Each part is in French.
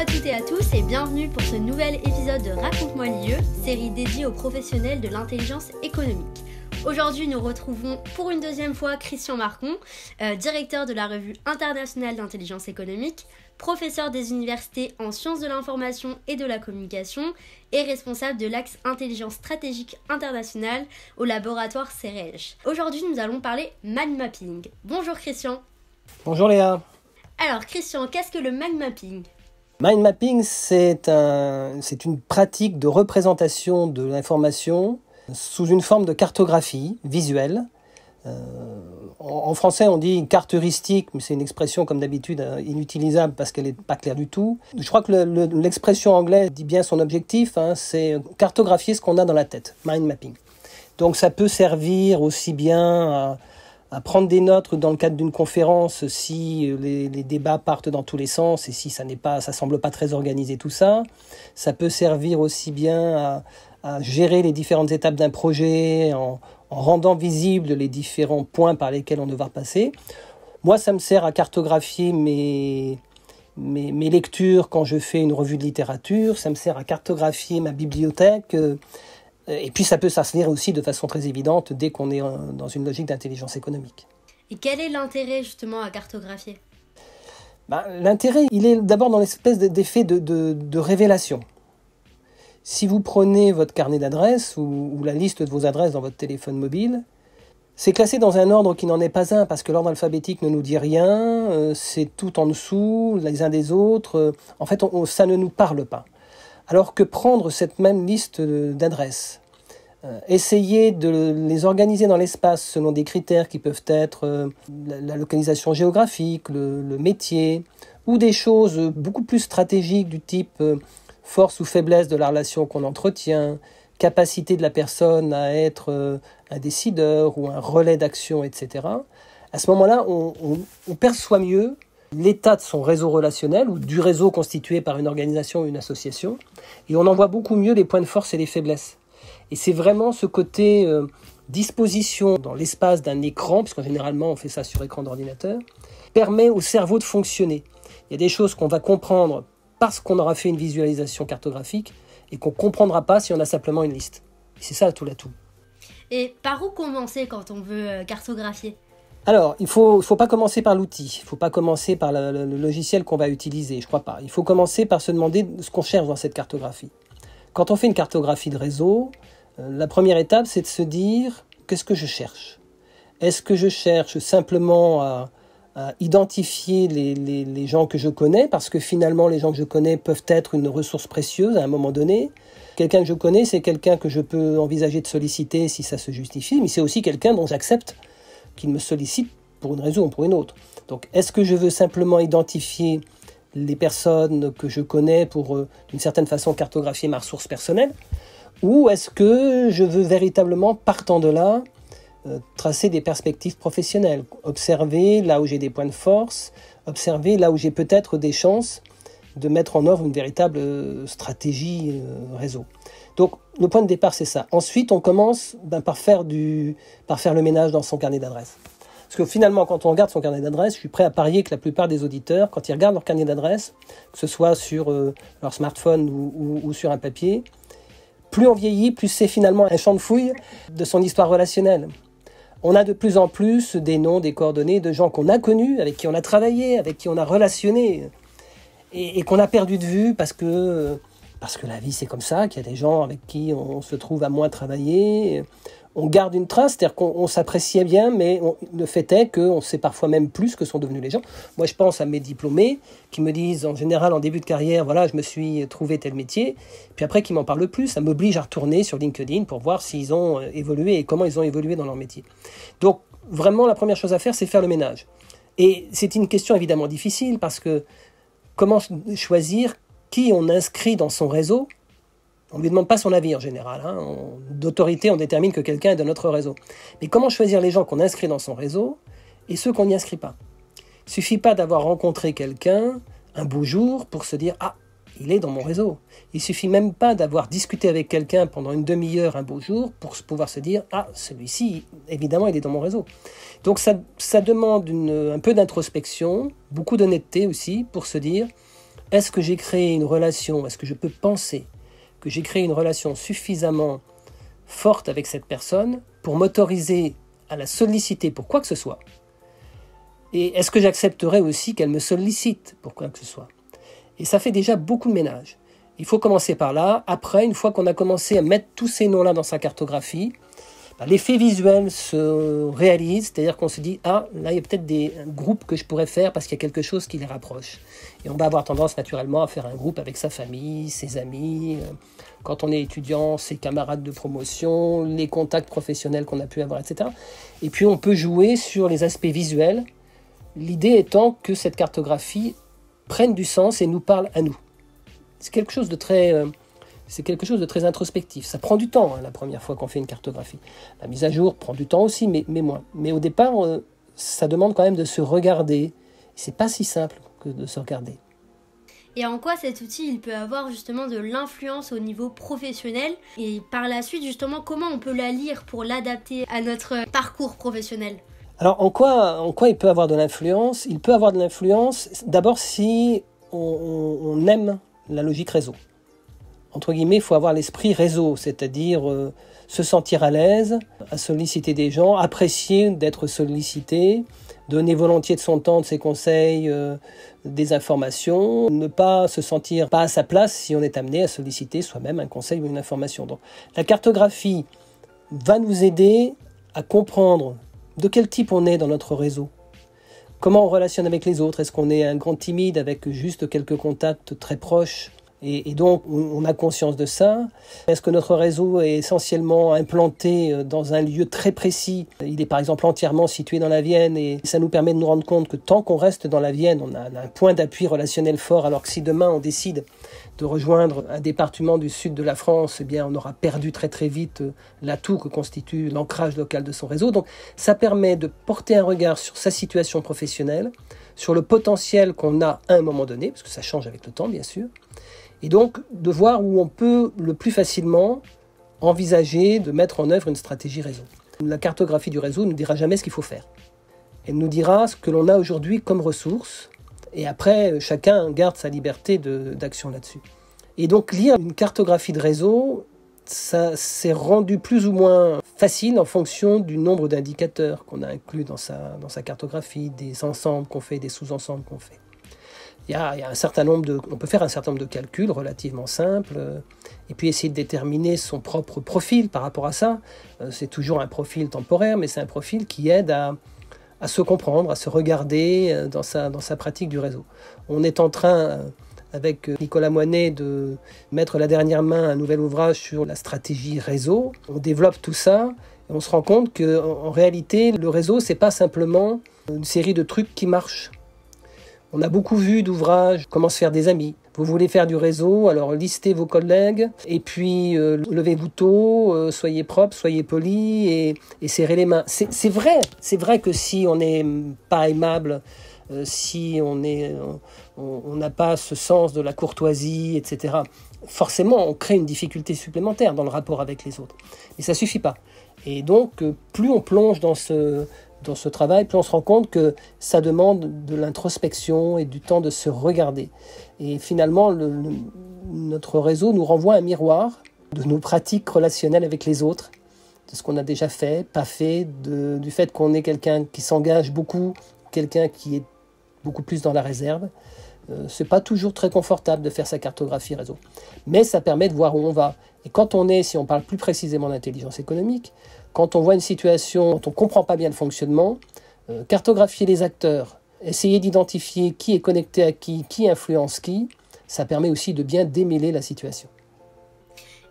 à toutes et à tous et bienvenue pour ce nouvel épisode de Raconte-moi l'IE, série dédiée aux professionnels de l'intelligence économique. Aujourd'hui, nous retrouvons pour une deuxième fois Christian Marcon, directeur de la revue internationale d'intelligence économique, professeur des universités en sciences de l'information et de la communication et responsable de l'axe intelligence stratégique internationale au laboratoire CEREJ. Aujourd'hui, nous allons parler mind mapping. Bonjour Christian. Bonjour Léa. Alors Christian, qu'est-ce que le mind mapping ? Mind mapping, c'est une pratique de représentation de l'information sous une forme de cartographie visuelle. En français, on dit carte heuristique, mais c'est une expression, comme d'habitude, inutilisable parce qu'elle n'est pas claire du tout. Je crois que l'expression anglaise dit bien son objectif, c'est cartographier ce qu'on a dans la tête, mind mapping. Donc ça peut servir aussi bien à prendre des notes dans le cadre d'une conférence si les débats partent dans tous les sens et si ça semble pas très organisé tout ça. Ça peut servir aussi bien à gérer les différentes étapes d'un projet en rendant visibles les différents points par lesquels on devra passer. Moi, ça me sert à cartographier mes lectures quand je fais une revue de littérature. Ça me sert à cartographier ma bibliothèque. Et puis ça peut s'asseoir aussi de façon très évidente dès qu'on est dans une logique d'intelligence économique. Et quel est l'intérêt justement à cartographier ? L'intérêt, il est d'abord dans l'espèce d'effet de révélation. Si vous prenez votre carnet d'adresses ou la liste de vos adresses dans votre téléphone mobile, c'est classé dans un ordre qui n'en est pas un, parce que l'ordre alphabétique ne nous dit rien, c'est tout en dessous, les uns des autres. En fait, ça ne nous parle pas. Alors que prendre cette même liste d'adresses, essayer de les organiser dans l'espace selon des critères qui peuvent être la localisation géographique, le métier, ou des choses beaucoup plus stratégiques du type force ou faiblesse de la relation qu'on entretient, capacité de la personne à être un décideur ou un relais d'action, etc. À ce moment-là, on perçoit mieux l'état de son réseau relationnel ou du réseau constitué par une organisation ou une association, et on en voit beaucoup mieux les points de force et les faiblesses. Et c'est vraiment ce côté disposition dans l'espace d'un écran, parce qu'en généralement on fait ça sur écran d'ordinateur, permet au cerveau de fonctionner. Il y a des choses qu'on va comprendre parce qu'on aura fait une visualisation cartographique et qu'on ne comprendra pas si on a simplement une liste. Et c'est ça tout l'atout. Et par où commencer quand on veut cartographier ? Alors, il faut pas commencer par l'outil, il ne faut pas commencer par le logiciel qu'on va utiliser, je crois pas. Il faut commencer par se demander ce qu'on cherche dans cette cartographie. Quand on fait une cartographie de réseau, la première étape, c'est de se dire qu'est-ce que je cherche ? Est-ce que je cherche simplement à identifier les gens que je connais, parce que finalement les gens que je connais peuvent être une ressource précieuse à un moment donné. Quelqu'un que je connais, c'est quelqu'un que je peux envisager de solliciter si ça se justifie, mais c'est aussi quelqu'un dont j'accepte qu'il me sollicite pour une raison ou pour une autre. Donc, est-ce que je veux simplement identifier les personnes que je connais pour, d'une certaine façon, cartographier ma ressource personnelle ? Ou est-ce que je veux véritablement, partant de là, tracer des perspectives professionnelles, observer là où j'ai des points de force, observer là où j'ai peut-être des chances de mettre en œuvre une véritable stratégie réseau. Donc, le point de départ, c'est ça. Ensuite, on commence par faire le ménage dans son carnet d'adresses. Parce que finalement, quand on regarde son carnet d'adresses, je suis prêt à parier que la plupart des auditeurs, quand ils regardent leur carnet d'adresses, que ce soit sur leur smartphone ou sur un papier, plus on vieillit, plus c'est finalement un champ de fouilles de son histoire relationnelle. On a de plus en plus des noms, des coordonnées de gens qu'on a connus, avec qui on a travaillé, avec qui on a relationné, et qu'on a perdu de vue parce que la vie c'est comme ça, qu'il y a des gens avec qui on se trouve à moins travailler. On garde une trace, c'est-à-dire qu'on s'appréciait bien, mais le fait est qu'on sait parfois même plus ce que sont devenus les gens. Moi, je pense à mes diplômés qui me disent en général en début de carrière, voilà, je me suis trouvé tel métier, puis après qu'ils m'en parlent plus, ça m'oblige à retourner sur LinkedIn pour voir s'ils ont évolué et comment ils ont évolué dans leur métier. Donc, vraiment, la première chose à faire, c'est faire le ménage. Et c'est une question évidemment difficile parce que comment choisir qui on inscrit dans son réseau ? On ne lui demande pas son avis en général. D'autorité, on détermine que quelqu'un est de notre réseau. Mais comment choisir les gens qu'on inscrit dans son réseau et ceux qu'on n'y inscrit pas ? Il ne suffit pas d'avoir rencontré quelqu'un un beau jour pour se dire « Ah, il est dans mon réseau ». Il ne suffit même pas d'avoir discuté avec quelqu'un pendant une demi-heure un beau jour pour pouvoir se dire « Ah, celui-ci, évidemment, il est dans mon réseau ». Donc ça demande un peu d'introspection, beaucoup d'honnêteté aussi pour se dire est-ce que j'ai créé une relation, est-ce que je peux penser que j'ai créé une relation suffisamment forte avec cette personne pour m'autoriser à la solliciter pour quoi que ce soit? Et est-ce que j'accepterais aussi qu'elle me sollicite pour quoi que ce soit? Et ça fait déjà beaucoup de ménage. Il faut commencer par là. Après, une fois qu'on a commencé à mettre tous ces noms-là dans sa cartographie, l'effet visuel se réalise, c'est-à-dire qu'on se dit « Ah, là, il y a peut-être des groupes que je pourrais faire parce qu'il y a quelque chose qui les rapproche. » Et on va avoir tendance naturellement à faire un groupe avec sa famille, ses amis, quand on est étudiant, ses camarades de promotion, les contacts professionnels qu'on a pu avoir, etc. Et puis, on peut jouer sur les aspects visuels, l'idée étant que cette cartographie prenne du sens et nous parle à nous. C'est quelque chose de très introspectif. Ça prend du temps, la première fois qu'on fait une cartographie. La mise à jour prend du temps aussi, mais moins. Mais au départ, ça demande quand même de se regarder. C'est pas si simple que de se regarder. Et en quoi cet outil il peut avoir justement de l'influence au niveau professionnel? Et par la suite, justement, comment on peut la lire pour l'adapter à notre parcours professionnel? Alors, en quoi il peut avoir de l'influence? Il peut avoir de l'influence d'abord si on aime la logique réseau. Entre guillemets, il faut avoir l'esprit réseau, c'est-à-dire se sentir à l'aise, à solliciter des gens, apprécier d'être sollicité, donner volontiers de son temps, de ses conseils, des informations, ne pas se sentir pas à sa place si on est amené à solliciter soi-même un conseil ou une information. Donc, la cartographie va nous aider à comprendre de quel type on est dans notre réseau. Comment on relationne avec les autres? Est-ce qu'on est un grand timide avec juste quelques contacts très proches? Et donc, on a conscience de ça. Est-ce que notre réseau est essentiellement implanté dans un lieu très précis? Il est par exemple entièrement situé dans la Vienne et ça nous permet de nous rendre compte que tant qu'on reste dans la Vienne, on a un point d'appui relationnel fort, alors que si demain on décide de rejoindre un département du sud de la France, eh bien, on aura perdu très très vite l'atout que constitue l'ancrage local de son réseau. Donc, ça permet de porter un regard sur sa situation professionnelle, sur le potentiel qu'on a à un moment donné, parce que ça change avec le temps, bien sûr, et donc de voir où on peut le plus facilement envisager de mettre en œuvre une stratégie réseau. La cartographie du réseau ne nous dira jamais ce qu'il faut faire. Elle nous dira ce que l'on a aujourd'hui comme ressources, et après, chacun garde sa liberté d'action là-dessus. Et donc lire une cartographie de réseau, ça s'est rendu plus ou moins facile en fonction du nombre d'indicateurs qu'on a inclus dans sa cartographie, des ensembles qu'on fait, des sous-ensembles qu'on fait. Il y a on peut faire un certain nombre de calculs relativement simples et puis essayer de déterminer son propre profil par rapport à ça. C'est toujours un profil temporaire, mais c'est un profil qui aide à se comprendre, à se regarder dans sa pratique du réseau. On est en train, avec Nicolas Moinet, de mettre la dernière main à un nouvel ouvrage sur la stratégie réseau. On développe tout ça et on se rend compte qu'en réalité, le réseau, c'est pas simplement une série de trucs qui marchent. On a beaucoup vu d'ouvrages, comment se faire des amis. Vous voulez faire du réseau, alors listez vos collègues, et puis levez-vous tôt, soyez propre, soyez poli, et serrez les mains. C'est vrai que si on n'est pas aimable, si on n'a pas ce sens de la courtoisie, etc., forcément, on crée une difficulté supplémentaire dans le rapport avec les autres. Mais ça ne suffit pas. Et donc, plus on plonge dans ce travail, puis on se rend compte que ça demande de l'introspection et du temps de se regarder. Et finalement, notre réseau nous renvoie un miroir de nos pratiques relationnelles avec les autres, de ce qu'on a déjà fait, pas fait, du fait qu'on est quelqu'un qui s'engage beaucoup, quelqu'un qui est beaucoup plus dans la réserve. C'est pas toujours très confortable de faire sa cartographie réseau, mais ça permet de voir où on va. Et quand si on parle plus précisément d'intelligence économique, quand on voit une situation dont on ne comprend pas bien le fonctionnement, cartographier les acteurs, essayer d'identifier qui est connecté à qui influence qui, ça permet aussi de bien démêler la situation.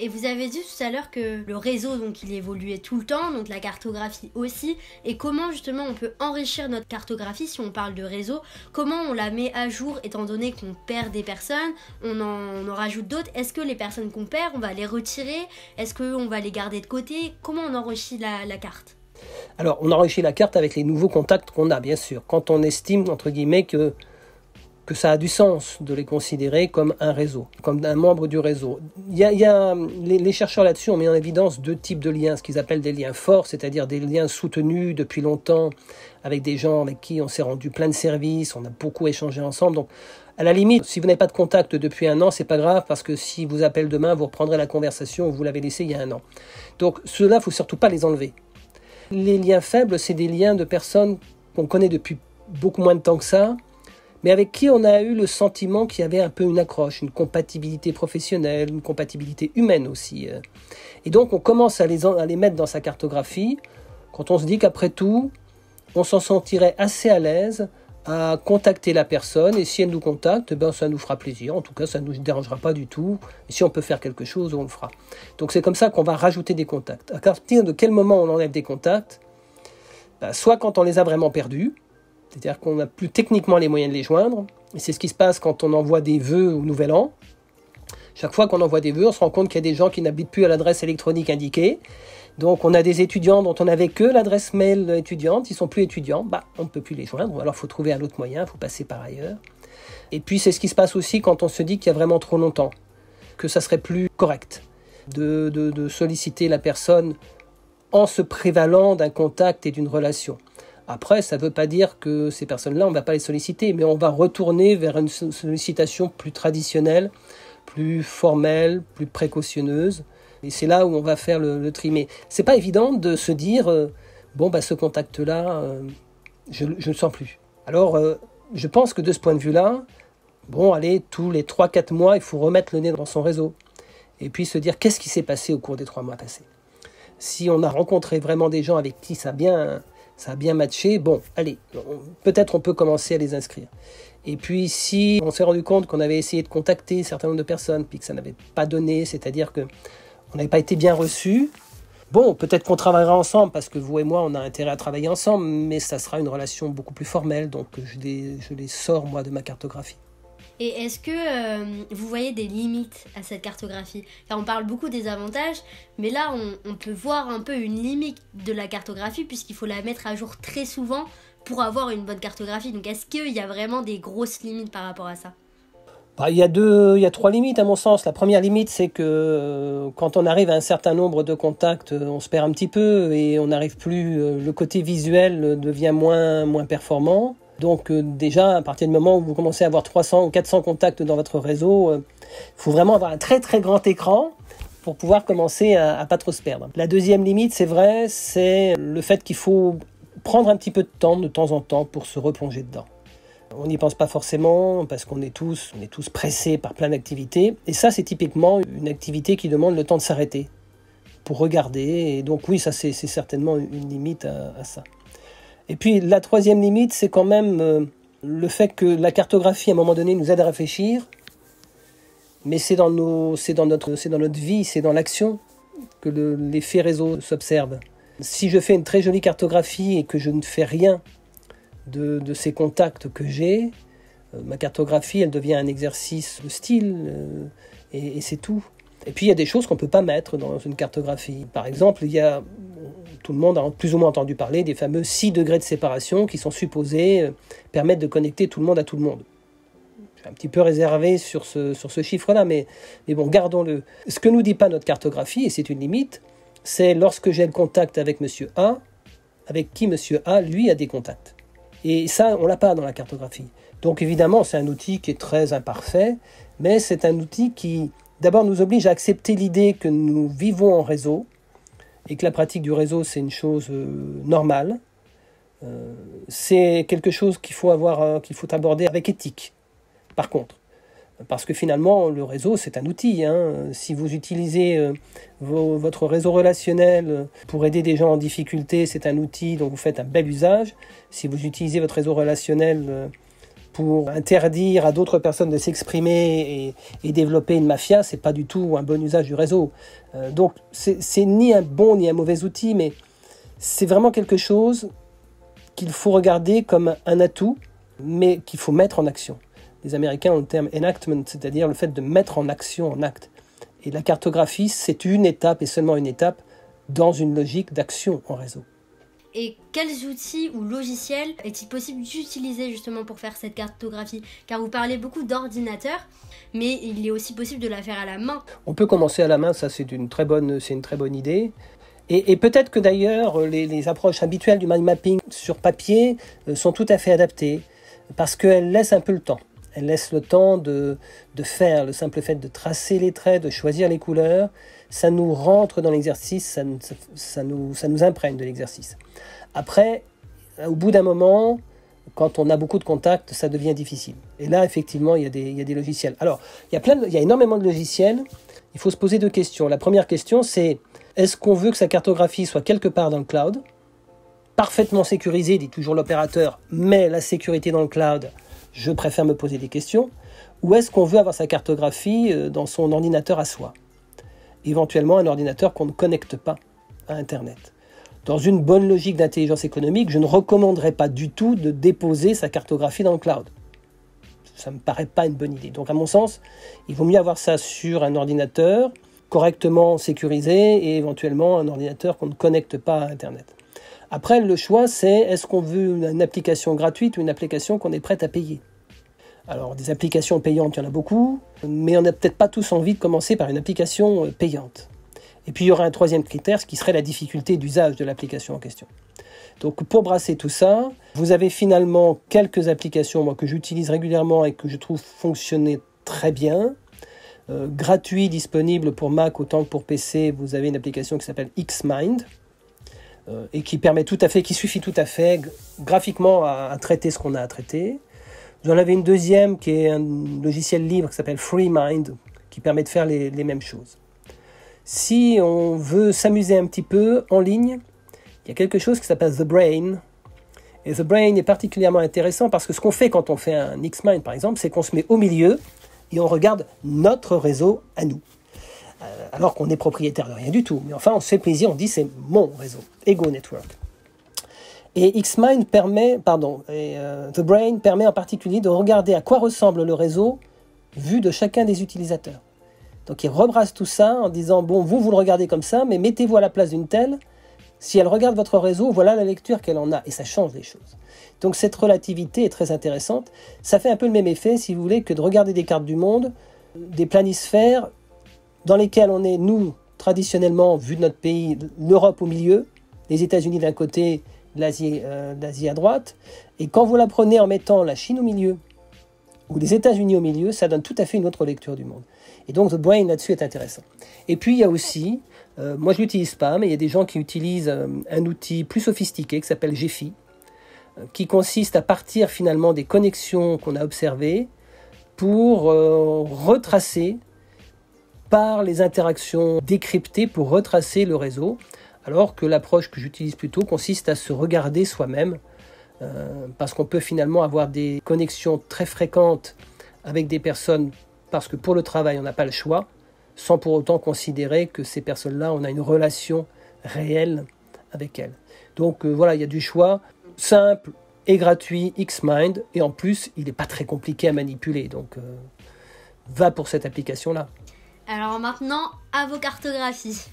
Et vous avez dit tout à l'heure que le réseau, donc, il évoluait tout le temps, donc la cartographie aussi. Et comment justement on peut enrichir notre cartographie si on parle de réseau? Comment on la met à jour étant donné qu'on perd des personnes, on en rajoute d'autres? Est-ce que les personnes qu'on perd, on va les retirer? Est-ce qu'on va les garder de côté? Comment on enrichit la carte? Alors, on enrichit la carte avec les nouveaux contacts qu'on a, bien sûr. Quand on estime, entre guillemets, que ça a du sens de les considérer comme un réseau, comme un membre du réseau. Les chercheurs là-dessus ont mis en évidence deux types de liens, ce qu'ils appellent des liens forts, c'est-à-dire des liens soutenus depuis longtemps, avec des gens avec qui on s'est rendu plein de services, on a beaucoup échangé ensemble. Donc, À la limite, si vous n'avez pas de contact depuis un an, c'est pas grave, parce que si vous appelle demain, vous reprendrez la conversation où vous l'avez laissée il y a un an. Donc ceux-là, il ne faut surtout pas les enlever. Les liens faibles, c'est des liens de personnes qu'on connaît depuis beaucoup moins de temps que ça, mais avec qui on a eu le sentiment qu'il y avait un peu une accroche, une compatibilité professionnelle, une compatibilité humaine aussi. Et donc on commence à les mettre dans sa cartographie, quand on se dit qu'après tout, on s'en sentirait assez à l'aise à contacter la personne, et si elle nous contacte, ben ça nous fera plaisir, en tout cas ça ne nous dérangera pas du tout, et si on peut faire quelque chose, on le fera. Donc c'est comme ça qu'on va rajouter des contacts. À partir de quel moment on enlève des contacts? Ben, soit quand on les a vraiment perdus, c'est-à-dire qu'on n'a plus techniquement les moyens de les joindre, et c'est ce qui se passe quand on envoie des vœux au Nouvel An. Chaque fois qu'on envoie des vœux, on se rend compte qu'il y a des gens qui n'habitent plus à l'adresse électronique indiquée. Donc on a des étudiants dont on n'avait que l'adresse mail étudiante, ils ne sont plus étudiants, on ne peut plus les joindre, alors il faut trouver un autre moyen, il faut passer par ailleurs. Et puis c'est ce qui se passe aussi quand on se dit qu'il y a vraiment trop longtemps, que ça serait plus correct de solliciter la personne en se prévalant d'un contact et d'une relation. Après, ça ne veut pas dire que ces personnes-là, on ne va pas les solliciter, mais on va retourner vers une sollicitation plus traditionnelle, plus formelle, plus précautionneuse. Et c'est là où on va faire le tri. Mais c'est pas évident de se dire ce contact-là, je ne le sens plus. Alors, je pense que de ce point de vue-là, tous les 3-4 mois, il faut remettre le nez dans son réseau. Et puis se dire, qu'est-ce qui s'est passé au cours des 3 mois passés? Si on a rencontré vraiment des gens avec qui ça a bien matché, peut-être on peut commencer à les inscrire. Et puis si on s'est rendu compte qu'on avait essayé de contacter un certain nombre de personnes, puis que ça n'avait pas donné, c'est-à-dire que on n'avait pas été bien reçus, peut-être qu'on travaillera ensemble, parce que vous et moi, on a intérêt à travailler ensemble, mais ça sera une relation beaucoup plus formelle, donc je les sors, moi, de ma cartographie. Et est-ce que vous voyez des limites à cette cartographie? Car on parle beaucoup des avantages, mais là, on peut voir un peu une limite de la cartographie, puisqu'il faut la mettre à jour très souvent pour avoir une bonne cartographie. Donc est-ce qu'il y a vraiment des grosses limites par rapport à ça? Il y a 3 limites à mon sens. La première limite, c'est que quand on arrive à un certain nombre de contacts, on se perd un petit peu et on n'arrive plus, le côté visuel devient moins performant. Donc déjà, à partir du moment où vous commencez à avoir 300 ou 400 contacts dans votre réseau, il faut vraiment avoir un très très grand écran pour pouvoir commencer à pas trop se perdre. La deuxième limite, c'est vrai, c'est le fait qu'il faut prendre un petit peu de temps en temps pour se replonger dedans. On n'y pense pas forcément parce qu'on est tous pressés par plein d'activités. Et ça, c'est typiquement une activité qui demande le temps de s'arrêter pour regarder. Et donc oui, ça c'est certainement une limite à ça. Et puis la troisième limite, c'est quand même le fait que la cartographie, à un moment donné, nous aide à réfléchir. Mais c'est dans notre vie, c'est dans l'action que l'effet réseau s'observe. Si je fais une très jolie cartographie et que je ne fais rien de ces contacts que j'ai, ma cartographie, elle devient un exercice de style et c'est tout. Et puis il y a des choses qu'on ne peut pas mettre dans une cartographie. Par exemple, tout le monde a plus ou moins entendu parler des fameux 6 degrés de séparation qui sont supposés permettre de connecter tout le monde à tout le monde. Je suis un petit peu réservé sur ce chiffre-là, mais bon, gardons-le. Ce que nous dit pas notre cartographie, et c'est une limite, c'est lorsque j'ai le contact avec monsieur A, avec qui monsieur A, lui, a des contacts. Et ça, on ne l'a pas dans la cartographie. Donc évidemment, c'est un outil qui est très imparfait, mais c'est un outil qui, d'abord, nous oblige à accepter l'idée que nous vivons en réseau, et que la pratique du réseau, c'est une chose normale. C'est quelque chose qu'il faut aborder avec éthique, par contre. Parce que finalement, le réseau, c'est un outil. Si vous utilisez votre réseau relationnel pour aider des gens en difficulté, c'est un outil dont vous faites un bel usage. Si vous utilisez votre réseau relationnel pour interdire à d'autres personnes de s'exprimer et développer une mafia, c'est pas du tout un bon usage du réseau. Donc, c'est ni un bon ni un mauvais outil, mais c'est vraiment quelque chose qu'il faut regarder comme un atout, mais qu'il faut mettre en action. Les Américains ont le terme enactment, c'est-à-dire le fait de mettre en action, en acte. Et la cartographie, c'est une étape et seulement une étape dans une logique d'action en réseau. Et quels outils ou logiciels est-il possible d'utiliser justement pour faire cette cartographie? Car vous parlez beaucoup d'ordinateur, mais il est aussi possible de la faire à la main. On peut commencer à la main, ça c'est une très bonne idée. Et peut-être que d'ailleurs, les approches habituelles du mind mapping sur papier sont tout à fait adaptées, parce qu'elles laissent un peu le temps. Elle laisse le temps de faire. Le simple fait de tracer les traits, de choisir les couleurs, ça nous rentre dans l'exercice, ça nous imprègne de l'exercice. Après, au bout d'un moment, quand on a beaucoup de contacts, ça devient difficile. Et là, effectivement, il y a des logiciels. Alors, il y a énormément de logiciels. Il faut se poser 2 questions. La première question, c'est est-ce qu'on veut que sa cartographie soit quelque part dans le cloud, parfaitement sécurisée, dit toujours l'opérateur, mais la sécurité dans le cloud, je préfère me poser des questions. Ou est-ce qu'on veut avoir sa cartographie dans son ordinateur à soi? Éventuellement, un ordinateur qu'on ne connecte pas à Internet. Dans une bonne logique d'intelligence économique, je ne recommanderais pas du tout de déposer sa cartographie dans le cloud. Ça ne me paraît pas une bonne idée. Donc à mon sens, il vaut mieux avoir ça sur un ordinateur correctement sécurisé et éventuellement un ordinateur qu'on ne connecte pas à Internet. Après, le choix, c'est est-ce qu'on veut une application gratuite ou une application qu'on est prêt à payer? Alors, des applications payantes, il y en a beaucoup, mais on n'a peut-être pas tous envie de commencer par une application payante. Et puis, il y aura un 3e critère, ce qui serait la difficulté d'usage de l'application en question. Donc, pour brasser tout ça, vous avez finalement quelques applications moi, que j'utilise régulièrement et que je trouve fonctionner très bien. Gratuit, disponible pour Mac autant que pour PC, vous avez une application qui s'appelle Xmind et qui suffit tout à fait graphiquement à traiter ce qu'on a à traiter. Vous en avez une deuxième qui est un logiciel libre qui s'appelle FreeMind qui permet de faire les mêmes choses. Si on veut s'amuser un petit peu en ligne, il y a quelque chose qui s'appelle The Brain. Et The Brain est particulièrement intéressant parce que ce qu'on fait quand on fait un Xmind, par exemple, c'est qu'on se met au milieu et on regarde notre réseau à nous. Alors qu'on est propriétaire de rien du tout. Mais enfin, on se fait plaisir, on dit c'est mon réseau. Ego Network. Et The Brain permet en particulier de regarder à quoi ressemble le réseau vu de chacun des utilisateurs. Donc il rebrasse tout ça en disant, bon, vous le regardez comme ça, mais mettez-vous à la place d'une telle. Si elle regarde votre réseau, voilà la lecture qu'elle en a. Et ça change les choses. Donc cette relativité est très intéressante. Ça fait un peu le même effet, si vous voulez, que de regarder des cartes du monde, des planisphères, dans lesquelles on est, nous, traditionnellement, vu de notre pays, l'Europe au milieu, les États-Unis d'un côté, l'Asie à droite. Et quand vous la prenez en mettant la Chine au milieu, ou les États-Unis au milieu, ça donne tout à fait une autre lecture du monde. Et donc, The Brain, là-dessus, est intéressant. Et puis, il y a aussi, moi je ne l'utilise pas, mais il y a des gens qui utilisent un outil plus sophistiqué qui s'appelle Gephi, qui consiste à partir finalement des connexions qu'on a observées pour retracer par les interactions décryptées pour retracer le réseau, alors que l'approche que j'utilise plutôt consiste à se regarder soi-même, parce qu'on peut finalement avoir des connexions très fréquentes avec des personnes, parce que pour le travail, on n'a pas le choix, sans pour autant considérer que ces personnes-là, on a une relation réelle avec elles. Donc voilà, il y a du choix simple et gratuit, Xmind, et en plus, il n'est pas très compliqué à manipuler, donc va pour cette application-là. Alors maintenant, à vos cartographies.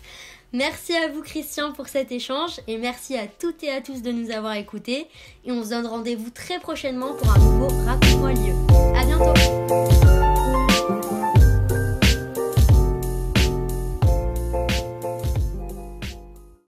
Merci à vous Christian pour cet échange et merci à toutes et à tous de nous avoir écoutés. Et on se donne rendez-vous très prochainement pour un nouveau Raconte-moi lieu. À bientôt.